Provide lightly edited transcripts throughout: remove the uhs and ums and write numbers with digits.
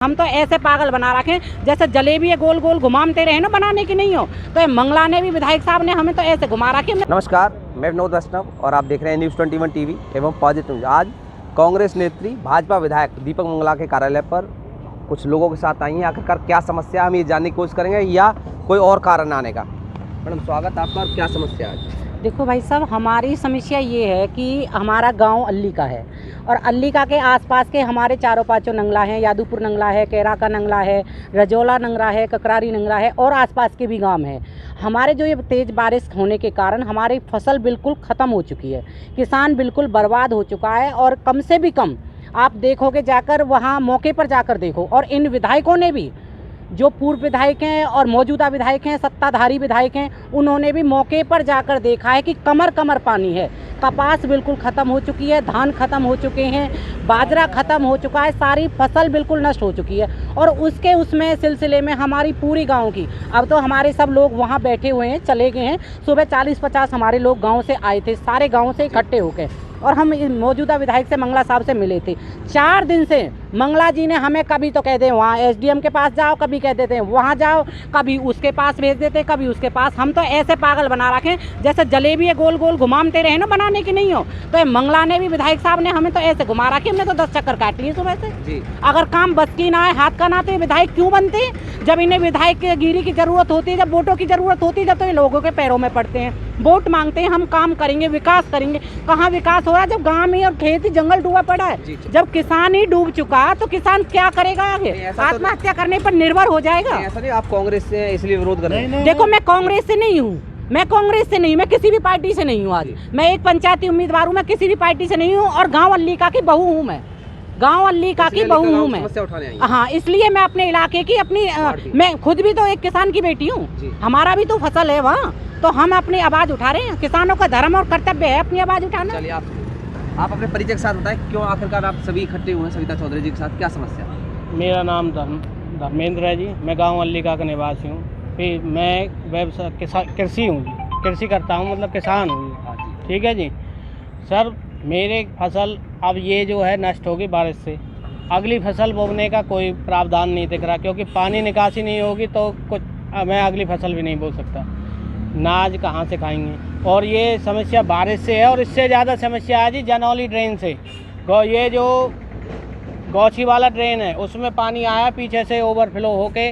हम तो ऐसे पागल बना रखे जैसे जलेबी है गोल गोल घुमाते रहे ना, बनाने की नहीं हो। तो मंगला ने भी, विधायक साहब ने हमें तो ऐसे घुमा रखे। नमस्कार, मैं विनोद वैष्णव और आप देख रहे हैं न्यूज़ 21 टीवी एवं पॉजिटिव न्यूज। आज कांग्रेस नेत्री भाजपा विधायक दीपक मंगला के कार्यालय पर कुछ लोगों के साथ आई हैं। आखिरकार क्या समस्या, हम ये जानने की कोशिश करेंगे या कोई और कारण आने का। मैडम स्वागत आपका। क्या समस्या है? देखो भाई साहब, हमारी समस्या ये है कि हमारा गांव अल्लीका है और अल्लीका के आसपास के हमारे चारों पांचों नंगला हैं। यादवपुर नंगला है, कैरा का नंगला है, रजौला नंगला है, ककरारी नंगला है और आसपास के भी गांव हैं। हमारे जो ये तेज़ बारिश होने के कारण हमारी फसल बिल्कुल ख़त्म हो चुकी है, किसान बिल्कुल बर्बाद हो चुका है। और कम से भी कम आप देखोगे, जाकर वहाँ मौके पर जाकर देखो। और इन विधायकों ने भी, जो पूर्व विधायक हैं और मौजूदा विधायक हैं, सत्ताधारी विधायक हैं, उन्होंने भी मौके पर जाकर देखा है कि कमर कमर पानी है। कपास बिल्कुल ख़त्म हो चुकी है, धान ख़त्म हो चुके हैं, बाजरा ख़त्म हो चुका है, सारी फसल बिल्कुल नष्ट हो चुकी है। और उसमें सिलसिले में हमारी पूरी गांव की, अब तो हमारे सब लोग वहां बैठे हुए हैं, चले गए हैं। सुबह 40-50 हमारे लोग गांव से आए थे, सारे गांव से इकट्ठे होकर, और हम मौजूदा विधायक से, मंगला साहब से मिले थे। 4 दिन से मंगला जी ने हमें कभी तो कहते हैं वहाँ एसडीएम के पास जाओ, कभी कह देते हैं वहाँ जाओ, कभी उसके पास भेज देते, कभी उसके पास। हम तो ऐसे पागल बना रखे जैसे जलेबी है गोल गोल घुमाते रहे ना, बनाने की नहीं हो। तो मंगला ने भी, विधायक साहब ने हमें तो ऐसे घुमा रखे, हमने तो 10 चक्कर काट लिए सुबह से। अगर काम बस की ना है, हाथ का ना, तो ये विधायक क्यों बनते? जब इन्हें विधायक की गिरी की जरूरत होती है, जब वोटों की जरूरत होती है, जब तो ये लोगों के पैरों में पड़ते हैं, वोट मांगते हैं, हम काम करेंगे, विकास करेंगे। कहाँ विकास हो रहा है जब गांव में और खेत ही जंगल डूबा पड़ा है? जब किसान ही डूब चुका तो किसान क्या करेगा आगे? आत्महत्या करने पर निर्भर हो जाएगा। ऐसा नहीं आप कांग्रेस से इसलिए विरोध कर रहे हैं? देखो, मैं कांग्रेस से नहीं हूँ, मैं कांग्रेस से नहीं, मैं किसी भी पार्टी से नहीं हूँ। आज मैं एक पंचायती उम्मीदवार हूँ, मैं किसी भी पार्टी से नहीं हूँ। और गाँव अल्लीका की बहू हूँ, मैं गाँव अल्लीका की बहू हूँ मैं। हाँ, इसलिए मैं अपने इलाके की, मैं खुद भी तो एक किसान की बेटी हूँ, हमारा भी तो फसल है वहाँ। तो हम अपनी आवाज़ उठा रहे हैं, किसानों का धर्म और कर्तव्य है अपनी आवाज़ उठाना। चलिए आप अपने परिचय के साथ बताएं, क्यों आखिरकार आप सभी इकट्ठे हुए हैं सविता चौधरी जी के साथ, क्या समस्या? मेरा नाम धर्मेंद्र है जी, मैं गांव अल्लीका का निवासी हूँ। फिर मैं व्यवसाय कृषि हूँ जी, कृषि करता हूँ, मतलब किसान हूँ। ठीक है जी सर, मेरे फसल अब ये जो है नष्ट होगी बारिश से। अगली फसल बोने का कोई प्रावधान नहीं दिख रहा, क्योंकि पानी निकासी नहीं होगी तो कुछ मैं अगली फसल भी नहीं बो सकता। नाज कहाँ से खाएंगे? और ये समस्या बारिश से है, और इससे ज़्यादा समस्या है जी जनौली ड्रेन से। ये जो गौछी वाला ड्रेन है, उसमें पानी आया पीछे से ओवरफ्लो होके,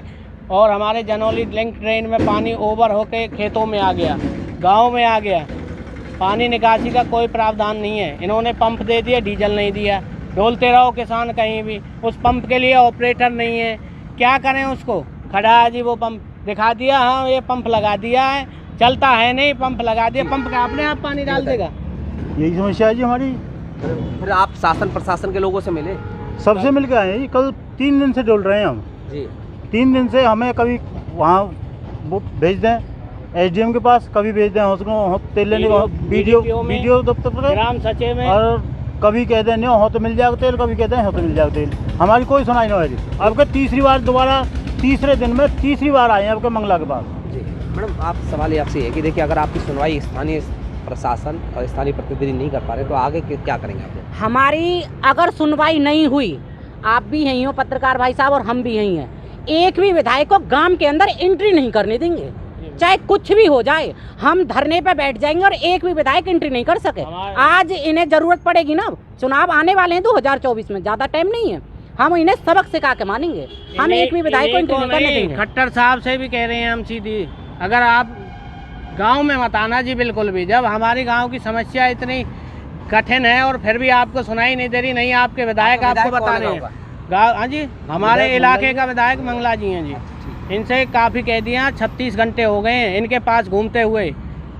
और हमारे जनौली लिंक ड्रेन में पानी ओवर होके खेतों में आ गया, गांव में आ गया। पानी निकासी का कोई प्रावधान नहीं है। इन्होंने पंप दे दिया, डीजल नहीं दिया। डोलते रहो किसान कहीं भी, उस पंप के लिए ऑपरेटर नहीं है। क्या करें? उसको खड़ा है जी, वो पंप दिखा दिया, हाँ ये पंप लगा दिया है, चलता है नहीं, पंप लगा दिया, पंप का अपने आप पानी डाल देगा। यही समस्या है जी हमारी। फिर आप शासन प्रशासन के लोगों से मिले? सबसे मिल के आए हैं जी। कल 3 दिन से डोल रहे हैं हम जी। 3 दिन से हमें कभी वहाँ वो भेज दें एसडीएम के पास, कभी भेज दें उसको तेल लेने वीडियो दफ्तर पर, ग्राम सचिव में, और कभी कह दें नहीं हो तो मिल जाएगा तेल, कभी कहते हैं हो तो मिल जाएगा तेल। हमारी कोई सुनाई नहीं है जी। आपके तीसरी बार, दोबारा तीसरे दिन में तीसरी बार आए हैं आपके मंगला के पास जी। मैडम आप सवाल ये आपसे है कि देखिए, अगर आपकी सुनवाई स्थानीय प्रशासन और स्थानीय प्रतिनिधि नहीं कर पा रहे तो आगे क्या करेंगे आप? हमारी अगर सुनवाई नहीं हुई, आप भी यहीं हो पत्रकार भाई साहब और हम भी यहीं हैं, एक भी विधायक को गांव के अंदर एंट्री नहीं करने देंगे, चाहे कुछ भी हो जाए। हम धरने पे बैठ जाएंगे और एक भी विधायक एंट्री नहीं कर सके। आज इन्हें जरूरत पड़ेगी ना, चुनाव आने वाले हैं 2024 में, ज्यादा टाइम नहीं है। हम इन्हें सबक सिखा के मानेंगे, हम एक भी विधायक को एंट्री नहीं करने देंगे। खट्टर साहब से भी कह रहे हैं हम सीधी, अगर आप गांव में मत आना जी बिल्कुल भी। जब हमारी गांव की समस्या इतनी कठिन है और फिर भी आपको सुनाई नहीं दे रही, नहीं आपके विधायक आपको बता रहे हैं। हाँ जी, हमारे इलाके का विधायक मंगला जी हैं जी। इनसे काफ़ी कह दिया, 36 घंटे हो गए हैं इनके पास घूमते हुए।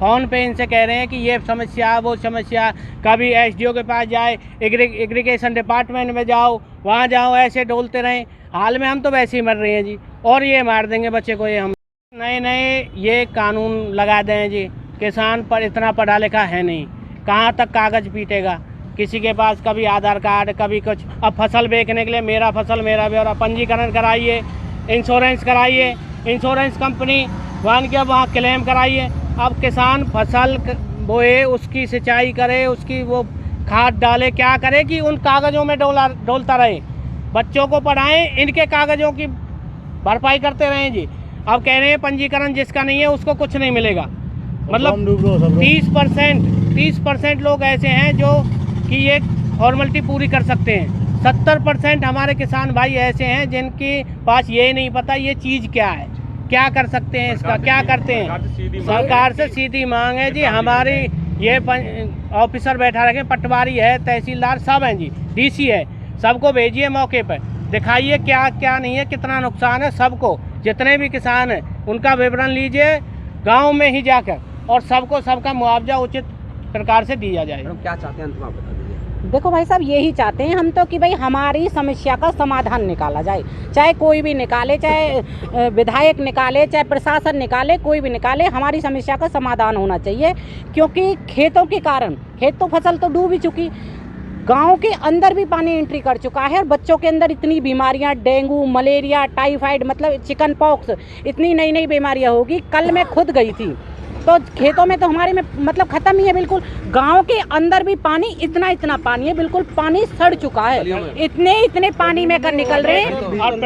फ़ोन पे इनसे कह रहे हैं कि ये समस्या वो समस्या, कभी एसडीओ के पास जाए, एग्रीगेशन डिपार्टमेंट में जाओ, वहाँ जाओ, ऐसे डोलते रहें। हाल में हम तो वैसे ही मर रहे हैं जी, और ये मार देंगे बच्चे को। ये हम नए ये कानून लगा दें जी। किसान पर इतना पढ़ा लिखा है नहीं, कहाँ तक कागज़ पीटेगा? किसी के पास कभी आधार कार्ड, कभी कुछ। अब फसल बेचने के लिए मेरा फसल मेरा ब्यौरा, पंजीकरण कराइए, इंश्योरेंस कराइए, इंश्योरेंस कंपनी वहाँ क्लेम कराइए। अब किसान फसल बोए, उसकी सिंचाई करे, उसकी वो खाद डाले, क्या करे कि उन कागज़ों में डोलता रहे। बच्चों को पढ़ाएं, इनके कागजों की भरपाई करते रहें जी। अब कह रहे हैं पंजीकरण जिसका नहीं है उसको कुछ नहीं मिलेगा। मतलब 30% लोग ऐसे हैं जो कि ये फॉर्मेलिटी पूरी कर सकते हैं। 70% हमारे किसान भाई ऐसे हैं जिनके पास ये नहीं पता ये चीज़ क्या है, क्या कर सकते हैं, इसका क्या करते हैं। सरकार से सीधी मांग है जी। हमारी ये ऑफिसर बैठा रखे, पटवारी है, तहसीलदार सब हैं जी, डीसी है, सबको भेजिए मौके पर, दिखाइए क्या क्या नहीं है, कितना नुकसान है। सबको जितने भी किसान हैं उनका विवरण लीजिए गांव में ही जाकर, और सबको सबका मुआवजा उचित प्रकार से दिया जाए। मैडम क्या चाहते हैं अंत में आप बता दीजिए। देखो भाई साहब, यही चाहते हैं हम तो कि भाई हमारी समस्या का समाधान निकाला जाए, चाहे कोई भी निकाले, चाहे विधायक निकाले, चाहे प्रशासन निकाले, कोई भी निकाले, हमारी समस्या का समाधान होना चाहिए। क्योंकि खेतों के कारण, खेत तो फसल तो डूब ही चुकी, गांव के अंदर भी पानी एंट्री कर चुका है, और बच्चों के अंदर इतनी बीमारियां, डेंगू, मलेरिया, टाइफाइड, मतलब चिकन पॉक्स, इतनी नई नई बीमारियां होगी। कल मैं खुद गई थी तो खेतों में तो हमारे में मतलब ख़त्म ही है बिल्कुल। गांव के अंदर भी पानी, इतना पानी है, बिल्कुल पानी सड़ चुका है, इतने पानी में कर निकल रहे हैं। और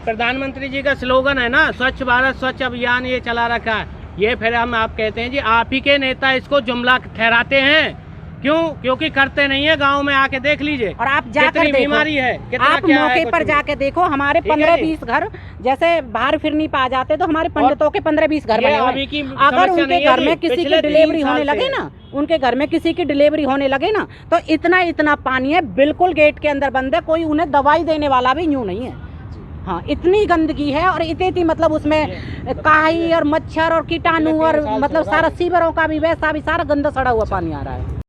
प्रधानमंत्री जी का स्लोगन है ना, स्वच्छ भारत स्वच्छ अभियान, ये चला रखा है। ये फिर आप कहते हैं जी, आप ही के नेता इसको जुमला ठहराते हैं। क्यों? क्योंकि करते नहीं है। गांव में आके देख लीजिए, और आप जाकर देखो, बीमारी है, आप मौके पर जाके देखो। हमारे 15-20 घर जैसे बाहर फिर नहीं पा जाते, तो हमारे पंडितों के 15-20 घर बने हुए हैं। अगर उनके घर में किसी की डिलीवरी होने लगे ना, उनके घर में किसी की डिलीवरी होने लगे ना, तो इतना पानी है, बिल्कुल गेट के अंदर बंद है, कोई उन्हें दवाई देने वाला भी यूं नहीं है। हाँ, इतनी गंदगी है, और इतनी मतलब उसमें काई और मच्छर और कीटाणु, और मतलब सारा सीवरों का भी वैसा भी सारा गंदा सड़ा हुआ पानी आ रहा है।